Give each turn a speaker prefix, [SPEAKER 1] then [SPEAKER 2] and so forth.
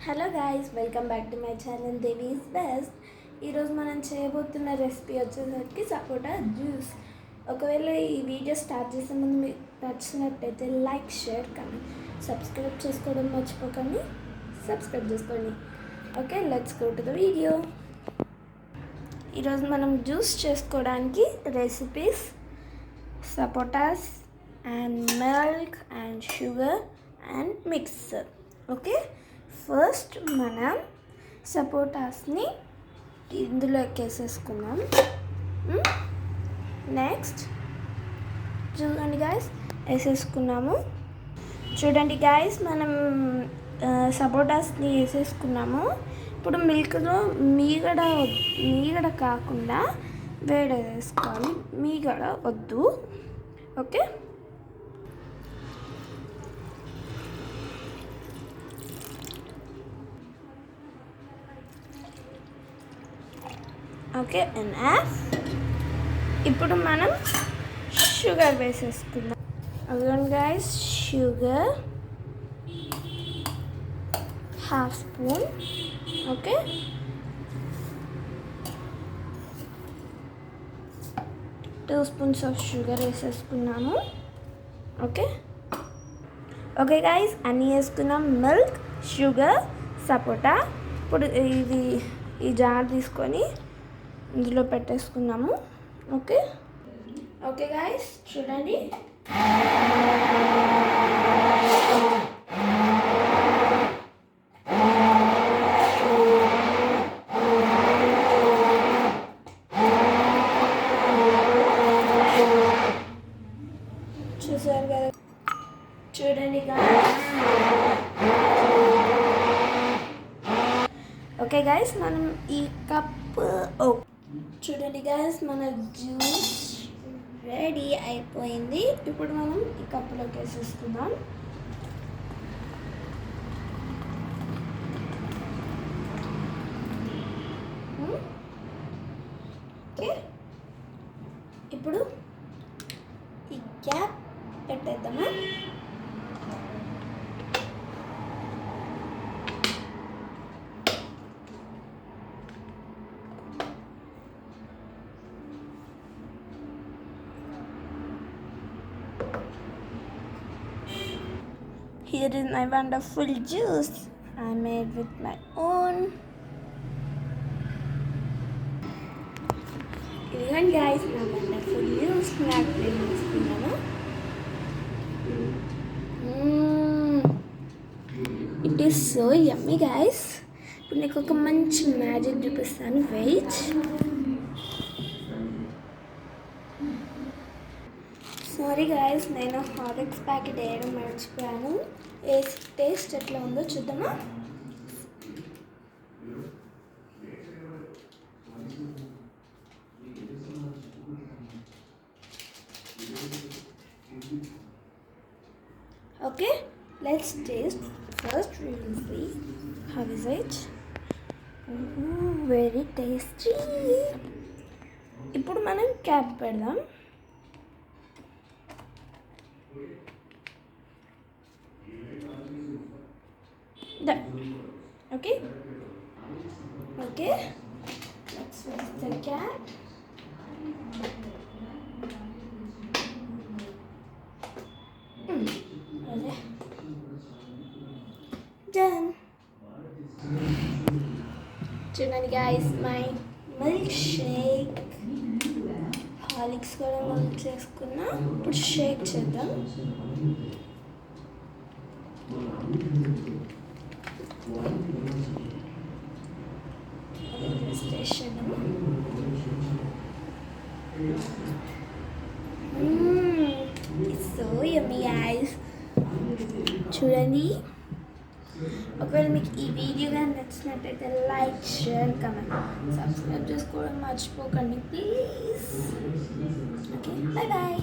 [SPEAKER 1] Hello guys, welcome back to my channel Devi's best. ఈరోజు మనం చేయబోతున్న రెసిపీ వచ్చేసరికి సపోటా జ్యూస్. ఒకవేళ ఈ వీడియో స్టార్ట్ చేసే ముందు మీకు నచ్చినట్టయితే లైక్, షేర్, కామెంట్, సబ్స్క్రైబ్ చేసుకోవడం మర్చిపోకండి. సబ్స్క్రైబ్ చేసుకోండి. Okay, let's go to the video. ఈరోజు మనం జ్యూస్ చేసుకోవడానికి recipes sapotas and milk and sugar and mixer. Okay, first మనం సపోటాస్ని ఇందులోకి వేసేసుకుందాం. నెక్స్ట్ చూడండి గాయస్, వేసేసుకున్నాము. చూడండి గాయస్, మనం సపోటాస్ని వేసేసుకున్నాము. ఇప్పుడు మిల్క్లో మీగడ కాకుండా వేడి వేసుకోవాలి. మీగడ వద్దు. Okay, okay enough. ఇప్పుడు మనం షుగర్ వేసేసుకుందాం. Again guys, sugar half spoon. Okay, 2 spoons of sugar వేసేసుకున్నాము. ఓకే ఓకే గైస్, అన్నీ వేసుకున్నాం. మిల్క్, షుగర్, సపోటా. ఇప్పుడు ఈ జార్ తీసుకొని ఇందులో పెట్టేసుకున్నాము. ఓకే ఓకే గైస్, చూడండి. చూసారు కదా, చూడండి గైస్. ఓకే గైస్, మనం ఈ కప్ చూడండి గైస్, మన జ్యూస్ రెడీ అయిపోయింది. ఇప్పుడు మనం ఈ కప్పులోకి వేసేసుకుందాం. ఓకే, ఇప్పుడు ఈ cap పెట్టేద్దామా? Here is my wonderful juice I made with my own. Even guys, my wonderful juice snack చేసుకున్నాను. It is so yummy guys. ఇప్పుడు నీకు ఒక మంచి మ్యాజిక్ చూపిస్తాను. వెయిట్. సారీ గాయస్, నేను హార్లిక్స్ ప్యాకెట్ వేయడం మర్చిపోయాను. టేస్ట్ ఎట్లా ఉందో చూద్దామా? Okay, let's taste. First we will see how is it. Very tasty. ఇప్పుడు మనం క్యాప్ పెడదాం. Okay, let's fix the cat. Okay, done. చూడండి guys, my milkshake. హార్లిక్స్ కూడా మిల్క్ చేసుకున్నా. ఇప్పుడు షేక్ చేద్దాం. It's so yummy guys. చూడండి. ఒకవేళ మీకు ఈ వీడియో కానీ నచ్చినట్టయితే లైక్, షేర్, కామెంట్, సబ్స్క్రైబ్ చేసుకోవడం మర్చిపోకండి ప్లీజ్. Okay, bye bye.